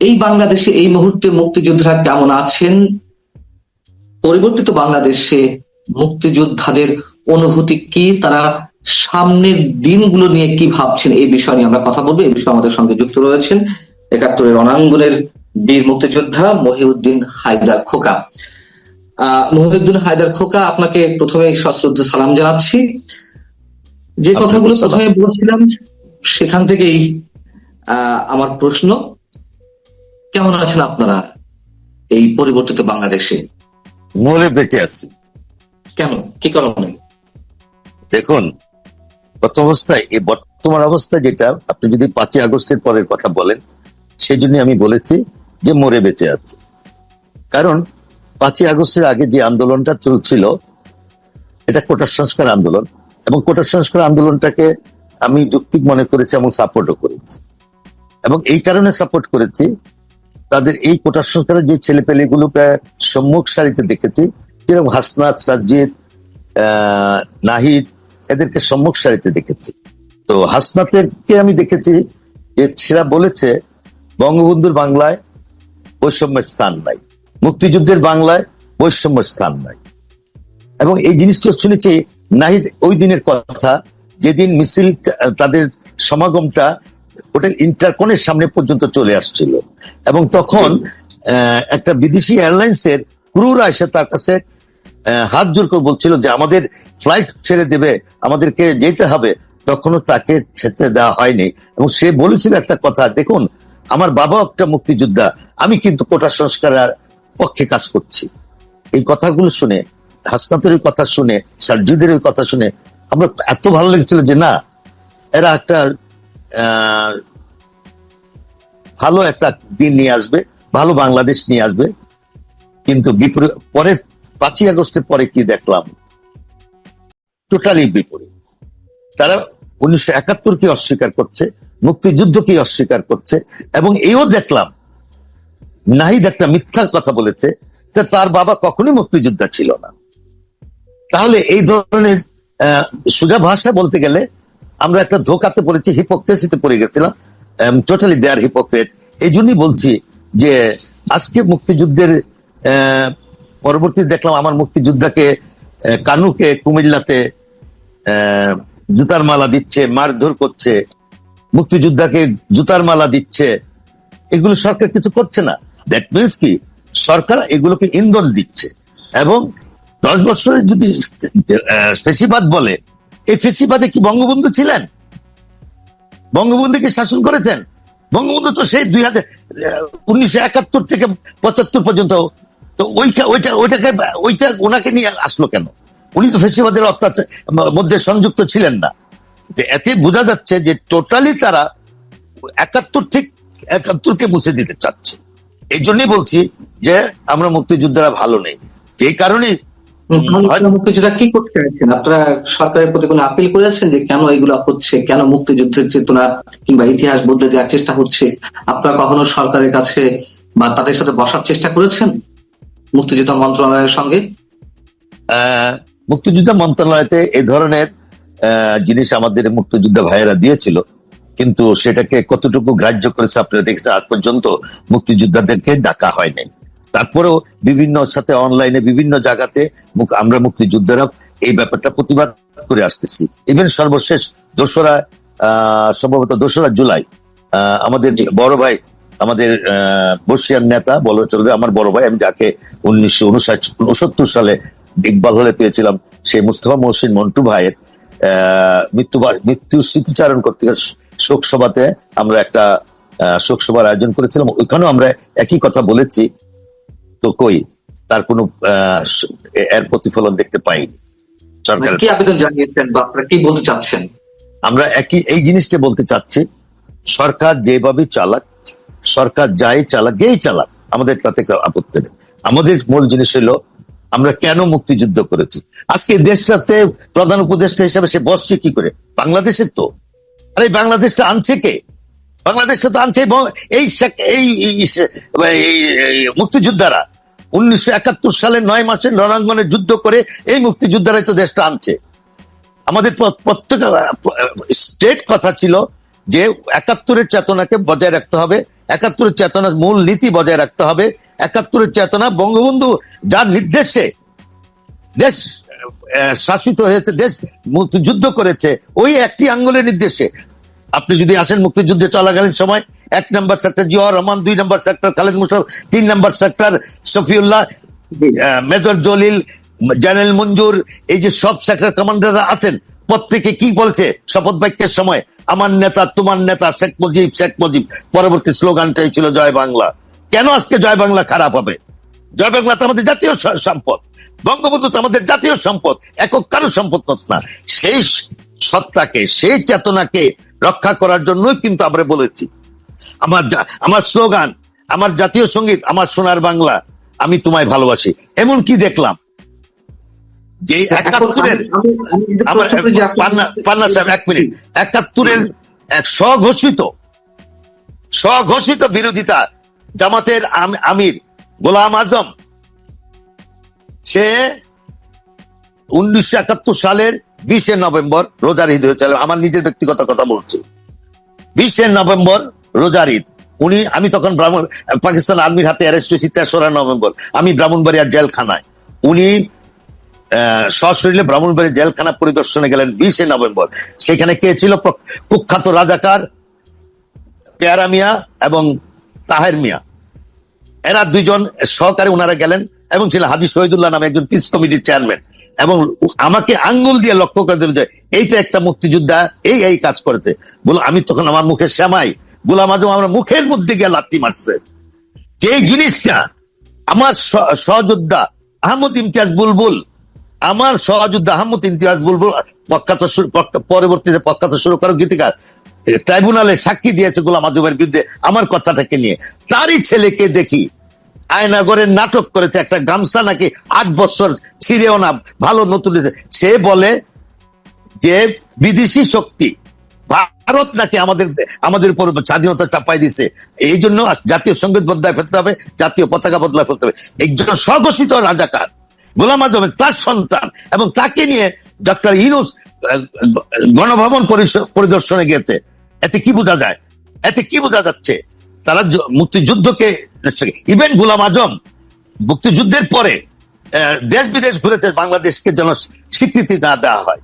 এই বাংলাদেশে এই মুহূর্তে মুক্তিযোদ্ধারা কেমন আছেন, পরিবর্তিত বাংলাদেশে মুক্তিযোদ্ধাদের অনুভূতি কি, তারা সামনের দিনগুলো নিয়ে কি ভাবছেন, এই বিষয় নিয়ে আমরা কথা বলবো। এই বিষয়ে আমাদের সঙ্গে যুক্ত রয়েছেন একাত্তরের রণাঙ্গনের বীর মুক্তিযোদ্ধা মহিউদ্দিন হায়দার খোকা। মহিউদ্দিন হায়দার খোকা, আপনাকে প্রথমে সশ্রদ্ধ সালাম জানাচ্ছি। যে কথাগুলো প্রথমে বলছিলাম সেখান থেকেই আমার প্রশ্ন, কেমন আছেন আপনারা এই পরিবর্তিত বাংলাদেশে? মরে বেঁচে আছি। কেন, কি কারণে? দেখুন, প্রথম অবস্থায় এই বর্তমান অবস্থা যেটা, আপনি যদি 5ই আগস্টের পরের কথা বলেন, সেই জন্য আমি বলেছি যে মরে বেঁচে আছে। কারণ 5ই আগস্টের আগে যে আন্দোলনটা চলছিল এটা কোটা সংস্কার আন্দোলন, এবং কোটা সংস্কার আন্দোলনটাকে আমি যৌক্তিক মনে করেছি এবং সাপোর্টও করেছি। এবং এই কারণে সাপোর্ট করেছি, তাদের এই কোটা সংস্কারের যে ছেলেপেলেগুলোকে সম্মুখ সারিতে দেখেছি, যেরকম হাসনাত, সাজ্জিদ, নাহিদ, এদেরকে সম্মুখ সারিতে দেখেছি। তো হাসনাতেরকে আমি দেখেছি যে সেরা বলেছে বঙ্গবন্ধুর বাংলায় বৈষম্যের স্থান নাই, মুক্তিযুদ্ধের বাংলায় বৈষম্যের স্থান নাই। এবং এই জিনিসটা শুনেছি নাহিদ ওই দিনের কথা, যেদিন মিছিল, তাদের সমাগমটা হোটেল ইন্টারকনের সামনে পর্যন্ত চলে আসছিল, এবং তখন একটা বিদেশি এয়ারলাইন্সের ক্রুরা এসে তার কাছে হাত জোর করে বলছিল যে আমাদের ফ্লাইট ছেড়ে দেবে, আমাদেরকে যেতে হবে। তখনও তাকে ছেড়ে দেওয়া হয়নি। এবং সে বলেছিল একটা কথা, দেখুন আমার বাবা একটা মুক্তিযোদ্ধা, আমি কিন্তু কোটা সংস্কারের পক্ষে কাজ করছি। এই কথাগুলো শুনে, হাসনাতের কথা শুনে, সাজ্জিদের কথা শুনে আমরা এত ভালো লেগেছিল যে না, এরা একটা ভালো একটা দিন নিয়ে আসবে, ভালো বাংলাদেশ নিয়ে আসবে। কিন্তু পরে 5ই আগস্টের পরে কি দেখলাম, টোটালি বিপরীত। তারা 1971-কে অস্বীকার করছে, মুক্তিযুদ্ধকে অস্বীকার করছে। এবং এও দেখলাম নাহিদ একটা মিথ্যা কথা বলেছে, তার বাবা কখনোই মুক্তিযোদ্ধা ছিল না। তাহলে এই ধরনের সোজা ভাষা বলতে গেলে আমরা একটা ধোকাতে পড়েছি, হিপোক্রেসিতে পড়ে গেছিলাম, টোটালি দে আর হিপোক্রেট। এই জন্যই বলছি যে আজকে মুক্তিযুদ্ধের পরবর্তী দেখলাম আমার মুক্তিযোদ্ধাকে, কানুকে কুমিল্লাতে জুতার মালা দিচ্ছে, মারধর করছে, মুক্তিযোদ্ধাকে জুতার মালা দিচ্ছে। এগুলো সরকার কিছু করছে না। দ্যাট মিনস কি, সরকার এগুলোকে ইন্ধন দিচ্ছে। এবং 10 বছরের যদি ফেসিবাদ বলে, এই ফেসিবাদে কি বঙ্গবন্ধু ছিলেন? বঙ্গবন্ধুকে শাসন করেছেন? বঙ্গবন্ধু তো সেই 1971 থেকে 75 পর্যন্ত, তো ওইটা ওনাকে নিয়ে আসলো কেন? উনি তো ফেসিবাদের অত্যাচার মধ্যে সংযুক্ত ছিলেন না। এতে বোঝা যাচ্ছে যে টোটালি তারা 71-কে মুছে দিতে চাচ্ছে। এই জন্যই বলছি যে আমরা মুক্তিযোদ্ধারা ভালো নেই। যে কারণে মুক্তিযোদ্ধা কি করতে চাইছেন? আপনারা সরকারের প্রতি কোনো আপিল করেছেন যে কেন এগুলো হচ্ছে, কেন মুক্তিযুদ্ধের চেতনা কিংবা ইতিহাস বদলে দেওয়ার চেষ্টা হচ্ছে? আপনারা কখনো সরকারের কাছে বা তাদের সাথে বসার চেষ্টা করেছেন মুক্তিযোদ্ধা মন্ত্রণালয়ের সঙ্গে? মুক্তিযোদ্ধা মন্ত্রণালয়তে এই ধরনের জিনিস আমাদের মুক্তিযোদ্ধা ভাইয়েরা দিয়েছিল, কিন্তু সেটাকে কতটুকু গ্রাহ্য করেছে আপনারা দেখেছেন। আজ পর্যন্ত মুক্তিযোদ্ধাদেরকে ডাকা হয়নি। তারপরেও বিভিন্ন সাথে অনলাইনে বিভিন্ন জায়গাতে আমরা মুক্তিযোদ্ধারা এই ব্যাপারটা প্রতিবাদ করে আসতেছি। ইভেন সর্বশেষ সম্ভবত 2রা জুলাই আমাদের বড় ভাই, আমাদের বর্ষিয়ান নেতা বলা চলবে, আমার বড় ভাই, আমি যাকে 1969 সালে ইকবাল হলে পেয়েছিলাম, সেই মুস্তফা মহসিন মন্টু ভাইয়ের মৃত্যু স্মৃতিচারণ করতে শোক সভাতে আমরা একটা শোক সভার আয়োজন করেছিলাম। ওইখানেও আমরা একই কথা বলেছি। তো কই তার কোনো এর প্রতিফলন দেখতে পাইনি। সরকার কি আবেদন জানিয়েছেন বা আপনারা কি বলতে চাচ্ছেন? আমরা এই জিনিসটা বলতে চাচ্ছি, সরকার যেভাবে চালাক, সরকার যাই চালাক, যেই চালাক, আমাদের তাতে আপত্তি নেই। আমাদের মূল জিনিস হলো আমরা কেন মুক্তিযুদ্ধ করেছি। আজকে দেশটাতে প্রধান উপদেষ্টা হিসাবে সে বসছে কি করে? বাংলাদেশের তো। আর এই বাংলাদেশটা আনছে কে? বাংলাদেশটা তো আনছে এই মুক্তিযোদ্ধারা। 1971 সালে 9 মাসের রণাঙ্গনে যুদ্ধ করে এই মুক্তিযোদ্ধারাই তো দেশটা আনছে। আমাদের প্রত্যেক স্টেট কথা ছিল যে 71-এর চেতনাকে বজায় রাখতে হবে, একাত্তরের চেতনার মূল নীতি বজায় রাখতে হবে। একাত্তরের চেতনা বঙ্গবন্ধু যার নির্দেশে দেশ শাসিত হয়েছে, দেশ মুক্তিযুদ্ধ করেছে, ওই একটি আঙ্গুলের নির্দেশে। আপনি যদি আসেন মুক্তিযুদ্ধে চলাকালীন সময় 1 নম্বর সেক্টর জিয়াউর রহমান, 2 নম্বর সেক্টর খালেদ মুশাররফ, 3 নম্বর sector Shafiullah, major Jalil, general Manzur, এই যে সব সেক্টর কমান্ডাররা আছেন, প্রত্যেকে কি বলছে শপথ বাক্যের সময়? আমার নেতা, তোমার নেতা, শেখ মুজিব, শেখ মুজিব। পরবর্তী স্লোগানটাই ছিল জয় বাংলা। কেন আজকে জয় বাংলা খারাপ হবে? জয় বাংলা তো আমাদের জাতীয় সম্পদ, বঙ্গবন্ধু তো আমাদের জাতীয় সম্পদ, একক কারো সম্পদ না। সেই সত্তাকে, সেই চেতনাকে রক্ষা করার জন্যই কিন্তু আমরা বলেছি, আমার স্লোগান, আমার জাতীয় সঙ্গীত, আমার সোনার বাংলা, আমি তোমায় ভালোবাসি। এমন কি দেখলাম যে 71-এর পান্না সাহেব 1 মিনিট, 71-এর এক স্বঘোষিত বিরোধিতা জামাতের আমির গোলাম আজম, সে 1971 সালের 20 নভেম্বর রোজার ঈদ হয়েছিল, আমার নিজের ব্যক্তিগত কথা বলছি, 20 নভেম্বর রোজার ঈদ, আমি তখন পাকিস্তান আর্মির হাতে অ্যারেস্ট হয়েছি 3রা নভেম্বর, আমি ব্রাহ্মণবাড়িয়ার জেলখানায়, উনি সশরীরে ব্রাহ্মণবাড়িয়া জেলখানা পরিদর্শনে গেলেন 20 নভেম্বর। সেখানে কে ছিল? কুখ্যাত রাজাকার পেয়ারা মিয়া এবং তাহের মিয়া, এরা 2 জন সহকারে ওনারা গেলেন, এবং ছিল হাজী শহীদুল্লাহ নামে একজন পিস কমিটির চেয়ারম্যান, এবং আমাকে আঙ্গুল দিয়ে লক্ষ্য করে দিল যে এইটা একটা মুক্তিযোদ্ধা এই কাজ করেছে। আমি তখন আমার মুখে শ্যামাই, গোলাম আজম আমার মুখের মধ্যে গিয়ে লাথি মারছে। যে জিনিসটা আমার সহযোদ্ধা আহমদ ইমতিয়াজ বুলবুল, আমার সহযোদ্ধা আহমদ ইমতিয়াজ বুলবুল পরবর্তীতে প্রখ্যাত সুরকার গীতিকার, ট্রাইব্যুনালে সাক্ষী দিয়েছে গোলাম আজমের বিরুদ্ধে আমার কথাটাকে নিয়ে। তারই ছেলেকে দেখি আয়নাগরের নাটক করেছে, একটা গামছা নাকি 8 বছর ছিঁড়েও না, ভালো নতুন, সে বলে যে বিদেশি শক্তি ভারত নাকি আমাদের উপর স্বাধীনতা চাপাই দিছে, এই জন্য জাতীয় সঙ্গীত বদলায় ফেলতে হবে, জাতীয় পতাকা বদলায় ফেলতে হবে। একজন স্বঘোষিত রাজাকার গোলাম আজমের তার সন্তান, এবং তাকে নিয়ে ডক্টর ইউনূস গণভবন পরিদর্শনে গেছে। এতে কি বোঝা যায়? এতে কি বোঝা যাচ্ছে? তারা মুক্তিযুদ্ধকে, ইভেন গোলাম আজম মুক্তিযুদ্ধের পরে দেশ বিদেশ ঘুরেছে বাংলাদেশকে যেন স্বীকৃতি না দেওয়া হয়।